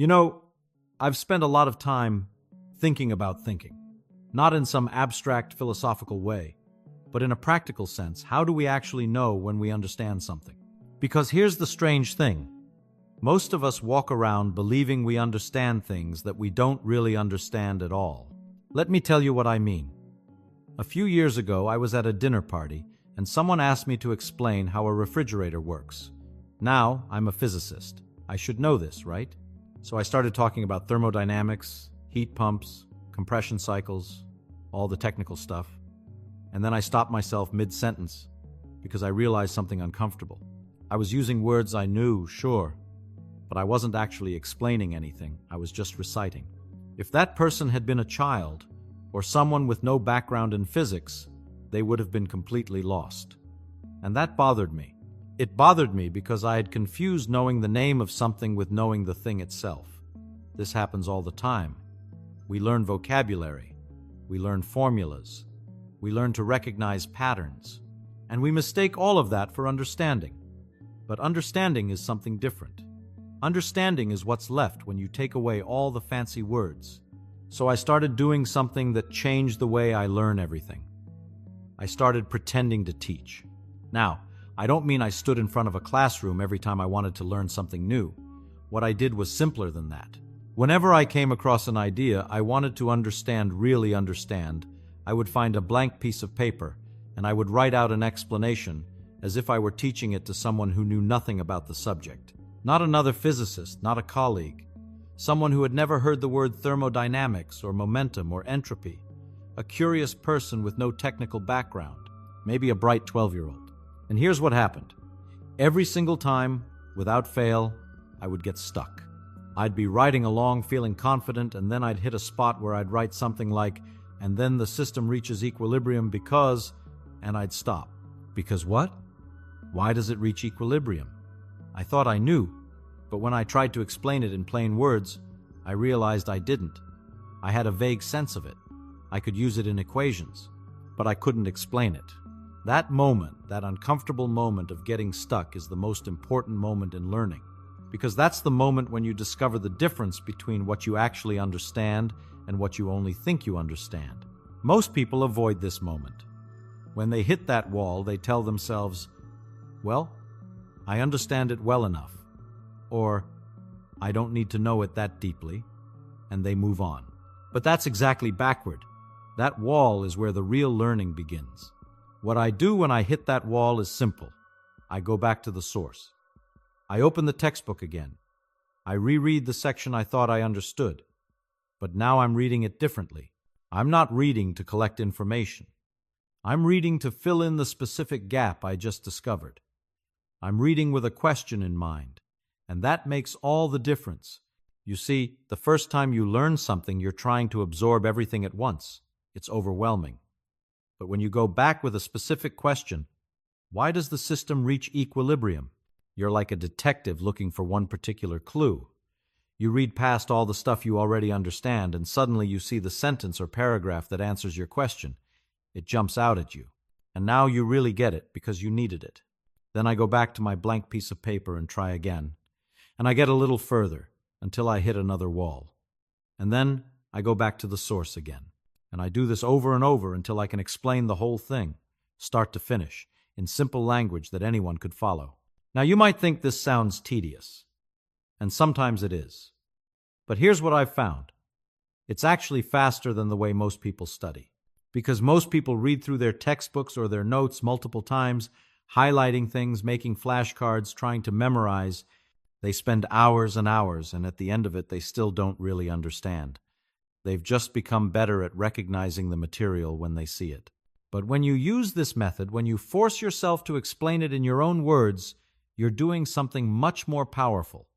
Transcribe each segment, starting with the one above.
You know, I've spent a lot of time thinking about thinking, not in some abstract philosophical way, but in a practical sense. How do we actually know when we understand something? Because here's the strange thing. Most of us walk around believing we understand things that we don't really understand at all. Let me tell you what I mean. A few years ago, I was at a dinner party, and someone asked me to explain how a refrigerator works. Now, I'm a physicist. I should know this, right? So I started talking about thermodynamics, heat pumps, compression cycles, all the technical stuff. And then I stopped myself mid-sentence because I realized something uncomfortable. I was using words I knew, sure, but I wasn't actually explaining anything. I was just reciting. If that person had been a child or someone with no background in physics, they would have been completely lost. And that bothered me. It bothered me because I had confused knowing the name of something with knowing the thing itself. This happens all the time. We learn vocabulary. We learn formulas. We learn to recognize patterns. And we mistake all of that for understanding. But understanding is something different. Understanding is what's left when you take away all the fancy words. So I started doing something that changed the way I learn everything. I started pretending to teach. Now, I don't mean I stood in front of a classroom every time I wanted to learn something new. What I did was simpler than that. Whenever I came across an idea I wanted to understand, really understand, I would find a blank piece of paper and I would write out an explanation as if I were teaching it to someone who knew nothing about the subject. Not another physicist, not a colleague. Someone who had never heard the word thermodynamics or momentum or entropy. A curious person with no technical background, maybe a bright 12-year-old. And here's what happened. Every single time, without fail, I would get stuck. I'd be riding along feeling confident, and then I'd hit a spot where I'd write something like, and then the system reaches equilibrium because, and I'd stop. Because what? Why does it reach equilibrium? I thought I knew, but when I tried to explain it in plain words, I realized I didn't. I had a vague sense of it. I could use it in equations, but I couldn't explain it. That moment, that uncomfortable moment of getting stuck, is the most important moment in learning, because that's the moment when you discover the difference between what you actually understand and what you only think you understand. Most people avoid this moment. When they hit that wall, they tell themselves, well, I understand it well enough, or I don't need to know it that deeply, and they move on. But that's exactly backward. That wall is where the real learning begins. What I do when I hit that wall is simple. I go back to the source. I open the textbook again. I reread the section I thought I understood. But now I'm reading it differently. I'm not reading to collect information. I'm reading to fill in the specific gap I just discovered. I'm reading with a question in mind, and that makes all the difference. You see, the first time you learn something, you're trying to absorb everything at once. It's overwhelming. But when you go back with a specific question, why does the system reach equilibrium? You're like a detective looking for one particular clue. You read past all the stuff you already understand, and suddenly you see the sentence or paragraph that answers your question. It jumps out at you. And now you really get it because you needed it. Then I go back to my blank piece of paper and try again. And I get a little further until I hit another wall. And then I go back to the source again. And I do this over and over until I can explain the whole thing, start to finish, in simple language that anyone could follow. Now you might think this sounds tedious, and sometimes it is. But here's what I've found. It's actually faster than the way most people study. Because most people read through their textbooks or their notes multiple times, highlighting things, making flashcards, trying to memorize. They spend hours and hours, and at the end of it, they still don't really understand. They've just become better at recognizing the material when they see it. But when you use this method, when you force yourself to explain it in your own words, you're doing something much more powerful.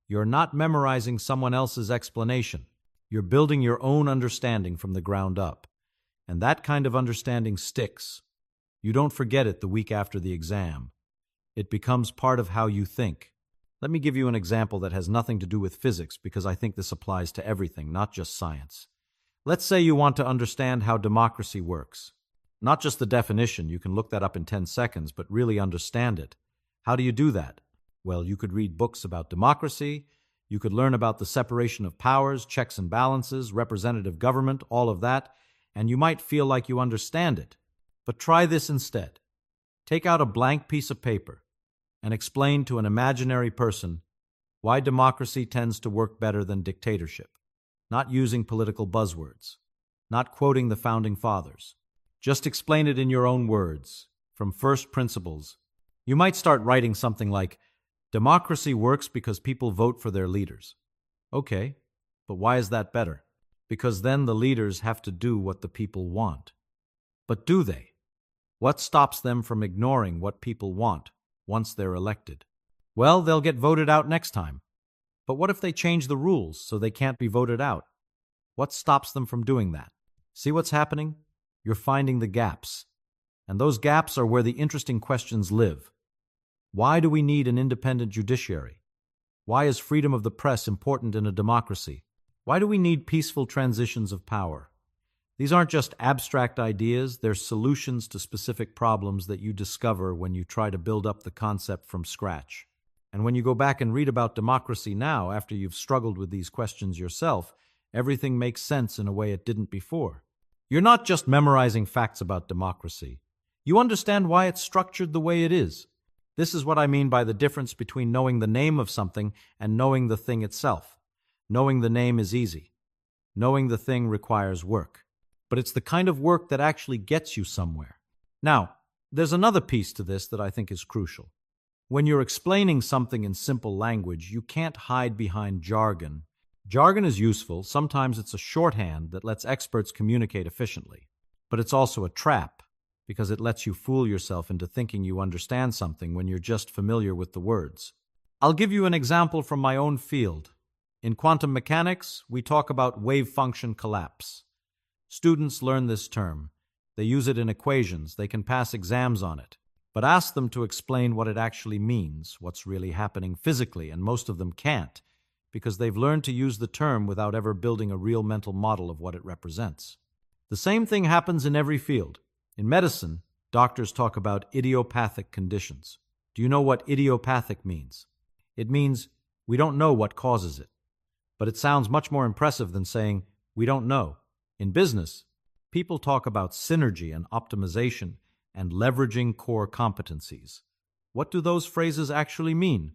You're not memorizing someone else's explanation. You're building your own understanding from the ground up. And that kind of understanding sticks. You don't forget it the week after the exam. It becomes part of how you think. Let me give you an example that has nothing to do with physics because I think this applies to everything, not just science. Let's say you want to understand how democracy works. Not just the definition, you can look that up in 10 seconds, but really understand it. How do you do that? Well, you could read books about democracy, You could learn about the separation of powers, checks and balances, representative government, all of that, and you might feel like you understand it. But try this instead. Take out a blank piece of paper and explain to an imaginary person why democracy tends to work better than dictatorship, not using political buzzwords, not quoting the founding fathers. Just explain it in your own words, from first principles. You might start writing something like, democracy works because people vote for their leaders. Okay, but why is that better? Because then the leaders have to do what the people want. But do they? What stops them from ignoring what people want once they're elected? Well, they'll get voted out next time. But what if they change the rules so they can't be voted out? What stops them from doing that? See what's happening? You're finding the gaps. And those gaps are where the interesting questions live. Why do we need an independent judiciary? Why is freedom of the press important in a democracy? Why do we need peaceful transitions of power? These aren't just abstract ideas, they're solutions to specific problems that you discover when you try to build up the concept from scratch. And when you go back and read about democracy now, after you've struggled with these questions yourself, everything makes sense in a way it didn't before. You're not just memorizing facts about democracy. You understand why it's structured the way it is. This is what I mean by the difference between knowing the name of something and knowing the thing itself. Knowing the name is easy. Knowing the thing requires work. But it's the kind of work that actually gets you somewhere. Now, there's another piece to this that I think is crucial. When you're explaining something in simple language, you can't hide behind jargon. Jargon is useful. Sometimes it's a shorthand that lets experts communicate efficiently. But it's also a trap, because it lets you fool yourself into thinking you understand something when you're just familiar with the words. I'll give you an example from my own field. In quantum mechanics, we talk about wave function collapse. Students learn this term. They use it in equations. They can pass exams on it. But ask them to explain what it actually means, what's really happening physically, and most of them can't, because they've learned to use the term without ever building a real mental model of what it represents. The same thing happens in every field. In medicine, doctors talk about idiopathic conditions. Do you know what idiopathic means? It means we don't know what causes it. But it sounds much more impressive than saying we don't know. In business, people talk about synergy and optimization and leveraging core competencies. What do those phrases actually mean?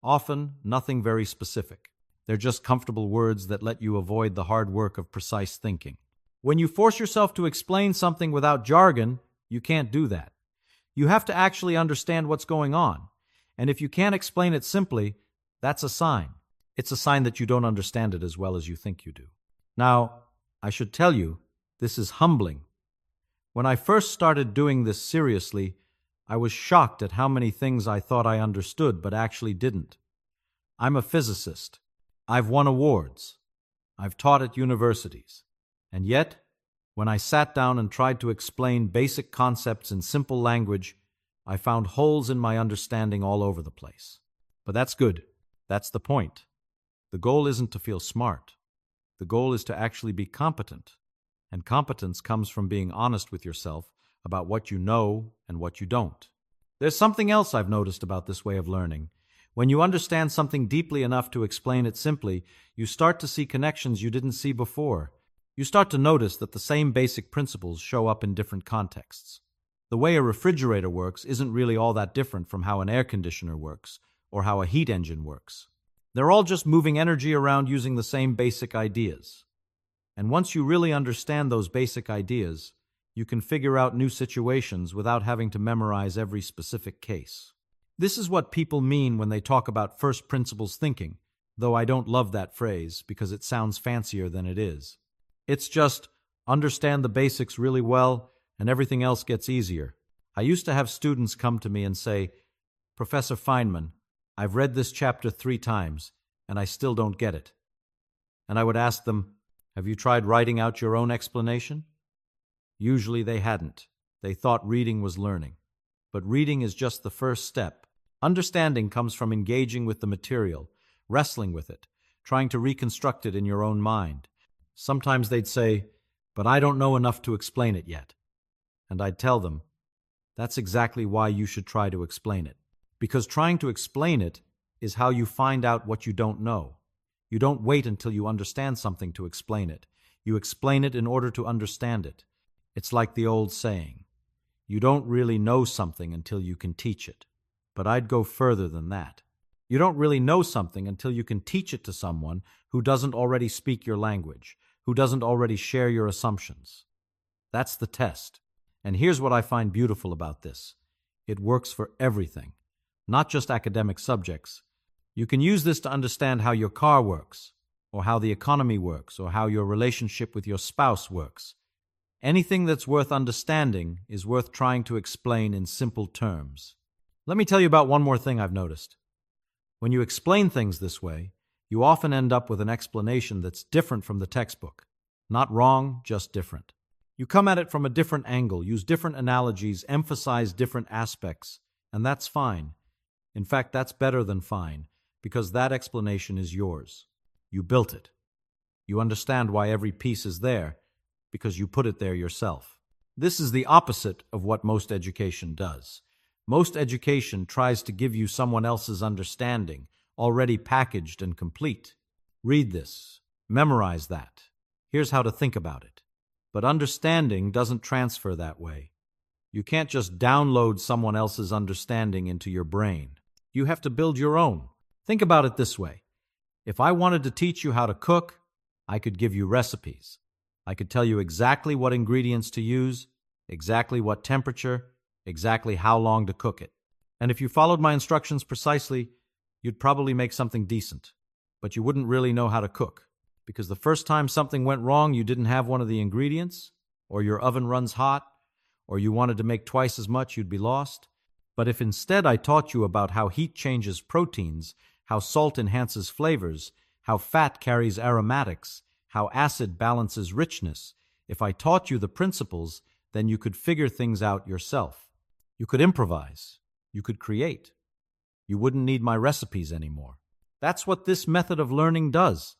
Often, nothing very specific. They're just comfortable words that let you avoid the hard work of precise thinking. When you force yourself to explain something without jargon, you can't do that. You have to actually understand what's going on. And if you can't explain it simply, that's a sign. It's a sign that you don't understand it as well as you think you do. Now, I should tell you, this is humbling. When I first started doing this seriously, I was shocked at how many things I thought I understood but actually didn't. I'm a physicist. I've won awards. I've taught at universities. And yet, when I sat down and tried to explain basic concepts in simple language, I found holes in my understanding all over the place. But that's good. That's the point. The goal isn't to feel smart. The goal is to actually be competent. And competence comes from being honest with yourself about what you know and what you don't. There's something else I've noticed about this way of learning. When you understand something deeply enough to explain it simply, you start to see connections you didn't see before. You start to notice that the same basic principles show up in different contexts. The way a refrigerator works isn't really all that different from how an air conditioner works or how a heat engine works. They're all just moving energy around using the same basic ideas. And once you really understand those basic ideas, you can figure out new situations without having to memorize every specific case. This is what people mean when they talk about first principles thinking, though I don't love that phrase because it sounds fancier than it is. It's just understand the basics really well and everything else gets easier. I used to have students come to me and say, "Professor Feynman, I've read this chapter 3 times and I still don't get it." And I would ask them, "Have you tried writing out your own explanation?" Usually they hadn't. They thought reading was learning. But reading is just the first step. Understanding comes from engaging with the material, wrestling with it, trying to reconstruct it in your own mind. Sometimes they'd say, "But I don't know enough to explain it yet." And I'd tell them, that's exactly why you should try to explain it. Because trying to explain it is how you find out what you don't know. You don't wait until you understand something to explain it. You explain it in order to understand it. It's like the old saying, you don't really know something until you can teach it. But I'd go further than that. You don't really know something until you can teach it to someone who doesn't already speak your language, who doesn't already share your assumptions. That's the test. And here's what I find beautiful about this. It works for everything, not just academic subjects. You can use this to understand how your car works, or how the economy works, or how your relationship with your spouse works. Anything that's worth understanding is worth trying to explain in simple terms. Let me tell you about one more thing I've noticed. When you explain things this way, you often end up with an explanation that's different from the textbook. Not wrong, just different. You come at it from a different angle, use different analogies, emphasize different aspects, and that's fine. In fact, that's better than fine, because that explanation is yours. You built it. You understand why every piece is there, because you put it there yourself. This is the opposite of what most education does. Most education tries to give you someone else's understanding, already packaged and complete. Read this. Memorize that. Here's how to think about it. But understanding doesn't transfer that way. You can't just download someone else's understanding into your brain. You have to build your own. Think about it this way. If I wanted to teach you how to cook, I could give you recipes. I could tell you exactly what ingredients to use, exactly what temperature, exactly how long to cook it. And if you followed my instructions precisely, you'd probably make something decent. But you wouldn't really know how to cook, because the first time something went wrong, you didn't have one of the ingredients, or your oven runs hot, or you wanted to make twice as much, you'd be lost. But if instead I taught you about how heat changes proteins, how salt enhances flavors, how fat carries aromatics, how acid balances richness, if I taught you the principles, then you could figure things out yourself. You could improvise. You could create. You wouldn't need my recipes anymore. That's what this method of learning does.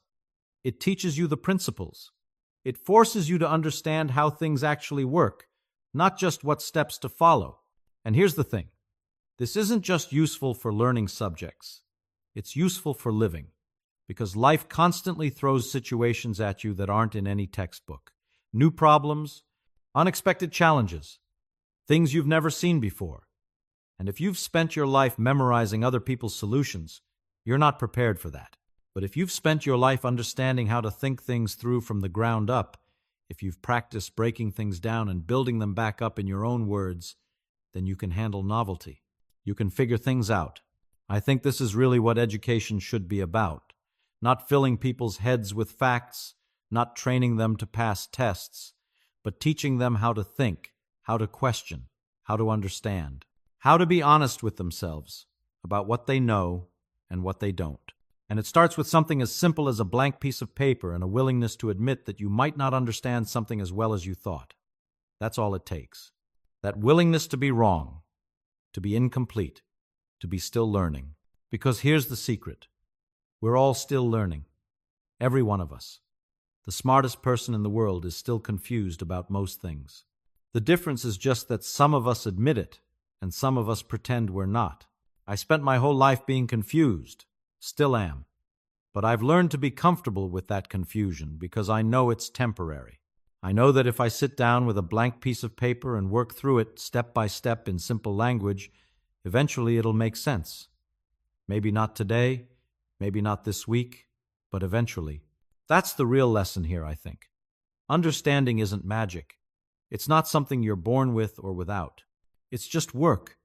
It teaches you the principles. It forces you to understand how things actually work, not just what steps to follow. And here's the thing. This isn't just useful for learning subjects. It's useful for living, because life constantly throws situations at you that aren't in any textbook. New problems, unexpected challenges, things you've never seen before. And if you've spent your life memorizing other people's solutions, you're not prepared for that. But if you've spent your life understanding how to think things through from the ground up, if you've practiced breaking things down and building them back up in your own words, then you can handle novelty. You can figure things out. I think this is really what education should be about. Not filling people's heads with facts, not training them to pass tests, but teaching them how to think, how to question, how to understand, how to be honest with themselves about what they know and what they don't. And it starts with something as simple as a blank piece of paper and a willingness to admit that you might not understand something as well as you thought. That's all it takes. That willingness to be wrong, to be incomplete, to be still learning. Because here's the secret. We're all still learning. Every one of us. The smartest person in the world is still confused about most things. The difference is just that some of us admit it, and some of us pretend we're not. I spent my whole life being confused. Still am. But I've learned to be comfortable with that confusion because I know it's temporary. I know that if I sit down with a blank piece of paper and work through it step by step in simple language, eventually it'll make sense. Maybe not today, maybe not this week, but eventually. That's the real lesson here, I think. Understanding isn't magic. It's not something you're born with or without. It's just work.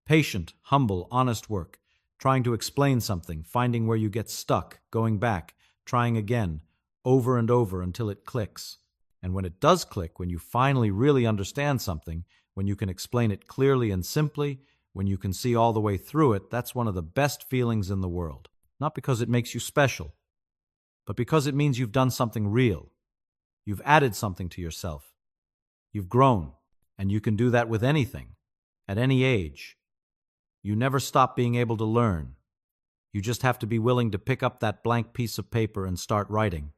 Patient, humble, honest work. Trying to explain something, finding where you get stuck, going back, trying again, over and over until it clicks. And when it does click, when you finally really understand something, when you can explain it clearly and simply, when you can see all the way through it, that's one of the best feelings in the world. Not because it makes you special, but because it means you've done something real. You've added something to yourself. You've grown, and you can do that with anything, at any age. You never stop being able to learn. You just have to be willing to pick up that blank piece of paper and start writing.